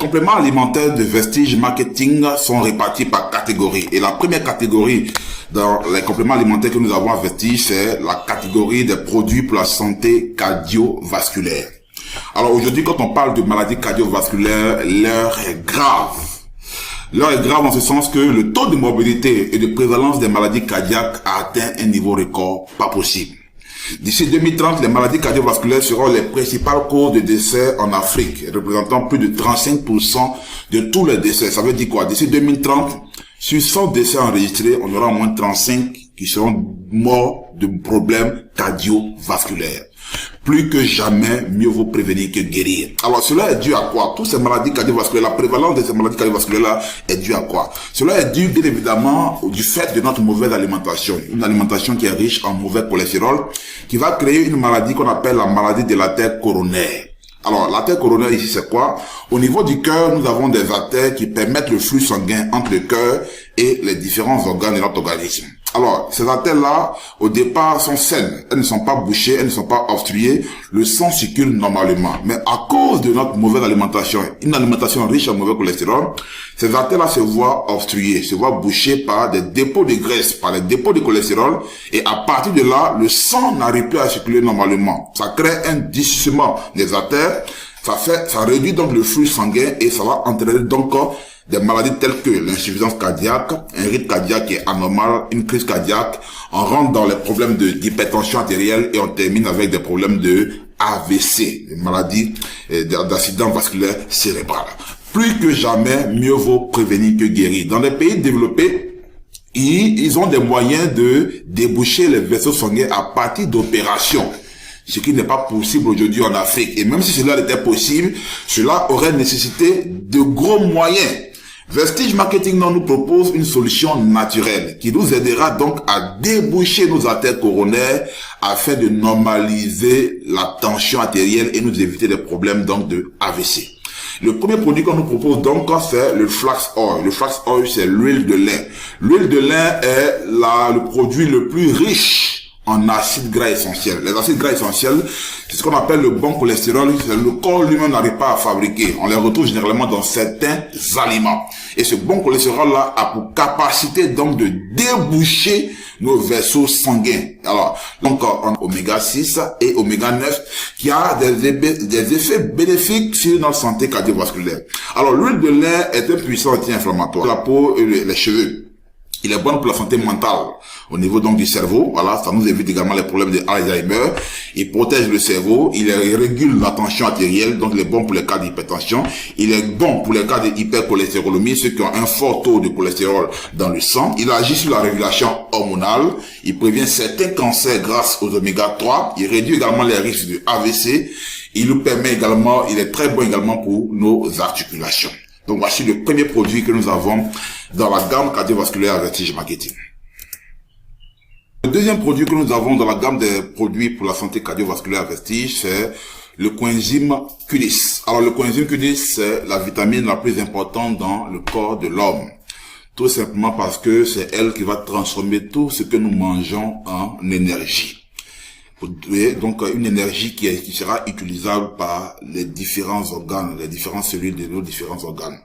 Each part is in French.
compléments alimentaires de Vestige Marketing sont répartis par catégorie. Et la première catégorie dans les compléments alimentaires que nous avons à Vestige, c'est la catégorie des produits pour la santé cardiovasculaire. Alors aujourd'hui, quand on parle de maladies cardiovasculaires, l'heure est grave. L'heure est grave en ce sens que le taux de morbidité et de prévalence des maladies cardiaques a atteint un niveau record pas possible. D'ici 2030, les maladies cardiovasculaires seront les principales causes de décès en Afrique, représentant plus de 35% de tous les décès. Ça veut dire quoi? D'ici 2030, sur 100 décès enregistrés, on aura au moins 35 qui seront morts de problèmes cardiovasculaires. Plus que jamais, mieux vaut prévenir que guérir. Alors cela est dû à quoi? Toutes ces maladies cardiovasculaires, la prévalence de ces maladies cardiovasculaires-là est due à quoi? Cela est dû bien évidemment du fait de notre mauvaise alimentation. Une alimentation qui est riche en mauvais cholestérol, qui va créer une maladie qu'on appelle la maladie de l'artère coronaire. Alors, l'artère coronaire ici, c'est quoi? Au niveau du cœur, nous avons des artères qui permettent le flux sanguin entre le cœur et les différents organes de notre organisme. Alors, ces artères-là, au départ, sont saines. Elles ne sont pas bouchées, elles ne sont pas obstruées. Le sang circule normalement. Mais à cause de notre mauvaise alimentation, une alimentation riche en mauvais cholestérol, ces artères-là se voient obstruées, se voient bouchées par des dépôts de graisse, par des dépôts de cholestérol. Et à partir de là, le sang n'arrive plus à circuler normalement. Ça crée un durcissement des artères. Ça réduit donc le flux sanguin et ça va entraîner donc des maladies telles que l'insuffisance cardiaque, un rythme cardiaque qui est anormal, une crise cardiaque. On rentre dans les problèmes d'hypertension artérielle et on termine avec des problèmes de AVC, des maladies d'accident vasculaire cérébral. Plus que jamais, mieux vaut prévenir que guérir. Dans les pays développés, ils ont des moyens de déboucher les vaisseaux sanguins à partir d'opérations. Ce qui n'est pas possible aujourd'hui en Afrique. Et même si cela était possible, cela aurait nécessité de gros moyens. Vestige Marketing nous propose une solution naturelle qui nous aidera donc à déboucher nos artères coronaires afin de normaliser la tension artérielle et nous éviter des problèmes donc de AVC. Le premier produit qu'on nous propose donc, c'est le flax oil. Le flax oil, c'est l'huile de lin. L'huile de lin est le produit le plus riche en acides gras essentiels. Les acides gras essentiels, c'est ce qu'on appelle le bon cholestérol, que le corps lui-même n'arrive pas à fabriquer. On les retrouve généralement dans certains aliments. Et ce bon cholestérol-là a pour capacité donc de déboucher nos vaisseaux sanguins. Alors, donc en oméga 6 et oméga 9 qui a des effets bénéfiques sur notre santé cardiovasculaire. Alors, l'huile de lin est un puissant anti-inflammatoire. La peau et les cheveux. Il est bon pour la santé mentale, au niveau donc du cerveau. Voilà, ça nous évite également les problèmes d'Alzheimer. Il protège le cerveau, il régule la tension artérielle, donc il est bon pour les cas d'hypertension. Il est bon pour les cas d'hypercholestérolémie, ceux qui ont un fort taux de cholestérol dans le sang. Il agit sur la régulation hormonale. Il prévient certains cancers grâce aux oméga 3. Il réduit également les risques de AVC. Il nous permet également, il est très bon également pour nos articulations. Donc voici le premier produit que nous avons dans la gamme cardiovasculaire Vestige Marketing. Le deuxième produit que nous avons dans la gamme des produits pour la santé cardiovasculaire Vestige, c'est le coenzyme Q10. Alors le coenzyme Q10, c'est la vitamine la plus importante dans le corps de l'homme. Tout simplement parce que c'est elle qui va transformer tout ce que nous mangeons en énergie. Donc une énergie qui sera utilisable par les différents organes, les différentes cellules de nos différents organes.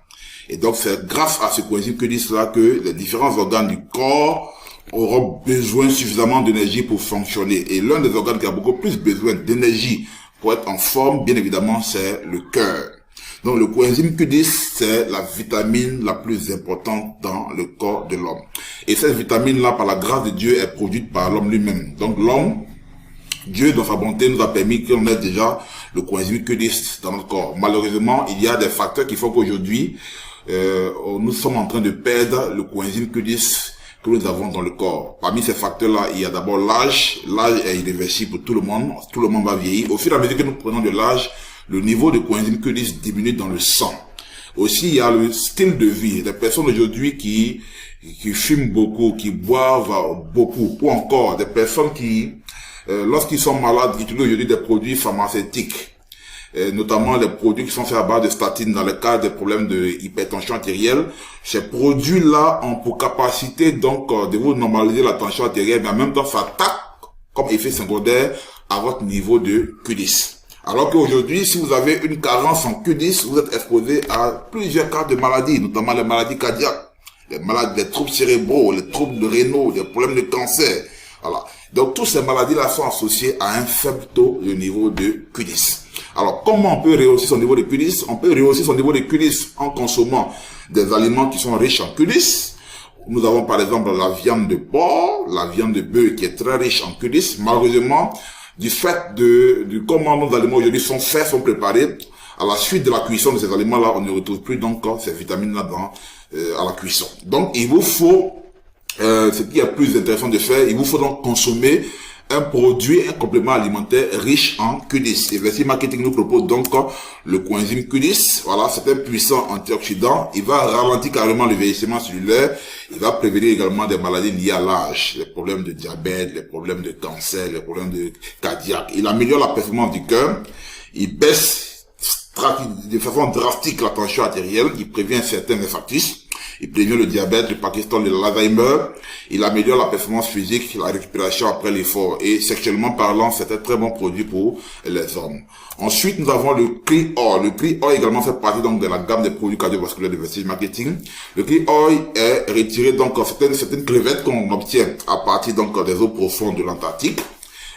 Et donc c'est grâce à ce coenzyme Q10 là que les différents organes du corps auront besoin suffisamment d'énergie pour fonctionner. Et l'un des organes qui a beaucoup plus besoin d'énergie pour être en forme, bien évidemment, c'est le cœur. Donc le coenzyme Q10, c'est la vitamine la plus importante dans le corps de l'homme. Et cette vitamine-là, par la grâce de Dieu, est produite par l'homme lui-même. Donc l'homme, Dieu, dans sa bonté, nous a permis qu'on ait déjà le coenzyme Q10 dans notre corps. Malheureusement, il y a des facteurs qui font qu'aujourd'hui, nous sommes en train de perdre le coenzyme Q10 que nous avons dans le corps. Parmi ces facteurs-là, il y a d'abord l'âge. L'âge est irréversible pour tout le monde. Tout le monde va vieillir. Au fur et à mesure que nous prenons de l'âge, le niveau de coenzyme Q10 diminue dans le sang. Aussi, il y a le style de vie. Des personnes aujourd'hui qui fument beaucoup, qui boivent beaucoup, ou encore des personnes qui, lorsqu'ils sont malades, utilisent aujourd'hui des produits pharmaceutiques. Notamment les produits qui sont faits à base de statine dans le cas des problèmes de hypertension artérielle. Ces produits-là ont pour capacité donc de vous normaliser la tension artérielle, mais en même temps ça attaque comme effet secondaire à votre niveau de Q10. Alors qu'aujourd'hui, si vous avez une carence en Q10, vous êtes exposé à plusieurs cas de maladies, notamment les maladies cardiaques, les maladies, les troubles cérébraux, les troubles de rénaux, les problèmes de cancer. Voilà. Donc, toutes ces maladies-là sont associées à un faible taux de niveau de Q10. Alors, comment on peut rehausser son niveau de Q10? On peut rehausser son niveau de Q10 en consommant des aliments qui sont riches en Q10. Nous avons par exemple la viande de porc, la viande de bœuf qui est très riche en Q10. Malheureusement, du fait de comment nos aliments aujourd'hui sont faits, sont préparés, à la suite de la cuisson de ces aliments-là, on ne retrouve plus donc ces vitamines-là à la cuisson. Donc, il vous faut, ce qui est plus intéressant de faire, il vous faut donc consommer un produit, un complément alimentaire riche en Q10. Et Vestige Marketing nous propose donc le coenzyme Q10. Voilà, c'est un puissant antioxydant. Il va ralentir carrément le vieillissement cellulaire. Il va prévenir également des maladies liées à l'âge, les problèmes de diabète, les problèmes de cancer, les problèmes de cardiaque. Il améliore la performance du cœur. Il baisse de façon drastique la tension artérielle. Il prévient certains infarctus. Il prévient le diabète, le Parkinson, l'Alzheimer. Il améliore la performance physique, la récupération après l'effort. Et sexuellement parlant, c'est un très bon produit pour les hommes. Ensuite, nous avons le Clean Oil. Le Clean Oil également fait partie donc de la gamme des produits cardiovasculaires de Vestige Marketing. Le Clean Oil est retiré donc certaines crevettes qu'on obtient à partir donc des eaux profondes de l'Antarctique.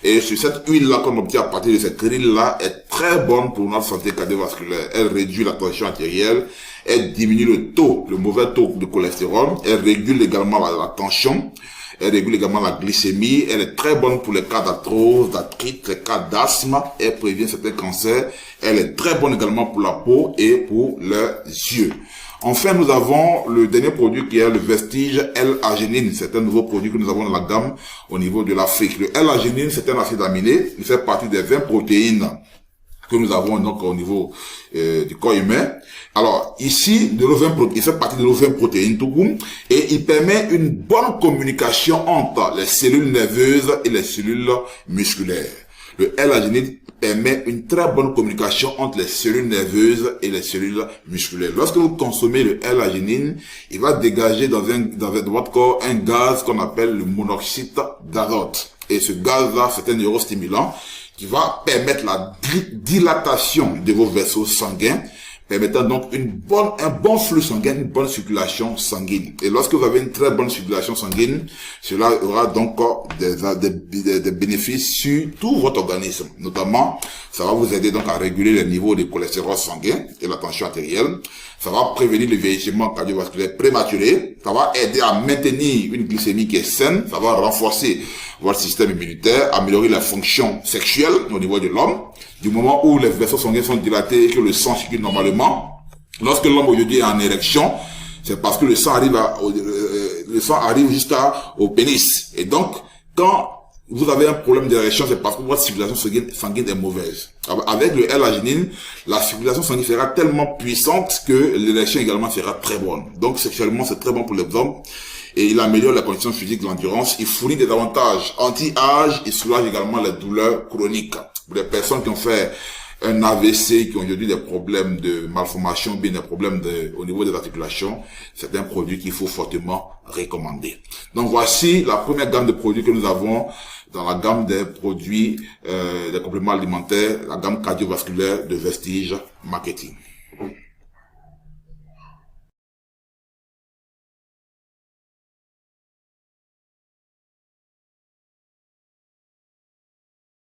Et sur cette huile-là qu'on obtient à partir de cette huile-là est très bonne pour notre santé cardiovasculaire. Elle réduit la tension artérielle, elle diminue le mauvais taux de cholestérol, elle régule également la tension, elle régule également la glycémie, elle est très bonne pour les cas d'arthrose, d'arthrite, les cas d'asthme, elle prévient certains cancers, elle est très bonne également pour la peau et pour les yeux. Enfin, nous avons le dernier produit qui est le Vestige L-arginine. C'est un nouveau produit que nous avons dans la gamme au niveau de l'Afrique. Le L-arginine, c'est un acide aminé. Il fait partie des 20 protéines que nous avons donc au niveau du corps humain. Alors, ici, il fait partie de nos 20 protéines tout court, et il permet une bonne communication entre les cellules nerveuses et les cellules musculaires. Le L-arginine permet une très bonne communication entre les cellules nerveuses et les cellules musculaires. Lorsque vous consommez le L-arginine, il va dégager dans votre corps un gaz qu'on appelle le monoxyde d'azote. Et ce gaz-là, c'est un neurostimulant qui va permettre la dilatation de vos vaisseaux sanguins, permettant donc un bon flux sanguin, une bonne circulation sanguine. Et lorsque vous avez une très bonne circulation sanguine, cela aura donc des bénéfices sur tout votre organisme. Notamment, ça va vous aider donc à réguler les niveaux de cholestérol sanguin et la tension artérielle. Ça va prévenir le vieillissement cardiovasculaire prématuré. Ça va aider à maintenir une glycémie qui est saine. Ça va renforcer votre système immunitaire, améliorer la fonction sexuelle au niveau de l'homme. Du moment où les vaisseaux sanguins sont dilatés et que le sang circule normalement, lorsque l'homme aujourd'hui est en érection, c'est parce que le sang arrive jusqu'au pénis. Et donc, quand vous avez un problème d'érection, c'est parce que votre circulation sanguine est mauvaise. Avec le L-arginine, la circulation sanguine sera tellement puissante que l'érection également sera très bonne. Donc, sexuellement, c'est très bon pour les hommes. Et il améliore la condition physique de l'endurance. Il fournit des avantages anti-âge. Il soulage également les douleurs chroniques. Pour les personnes qui ont fait un AVC, qui ont aujourd'hui des problèmes de malformation, bien des problèmes au niveau des articulations, c'est un produit qu'il faut fortement recommander. Donc voici la première gamme de produits que nous avons dans la gamme des produits, des compléments alimentaires, la gamme cardiovasculaire de Vestige Marketing.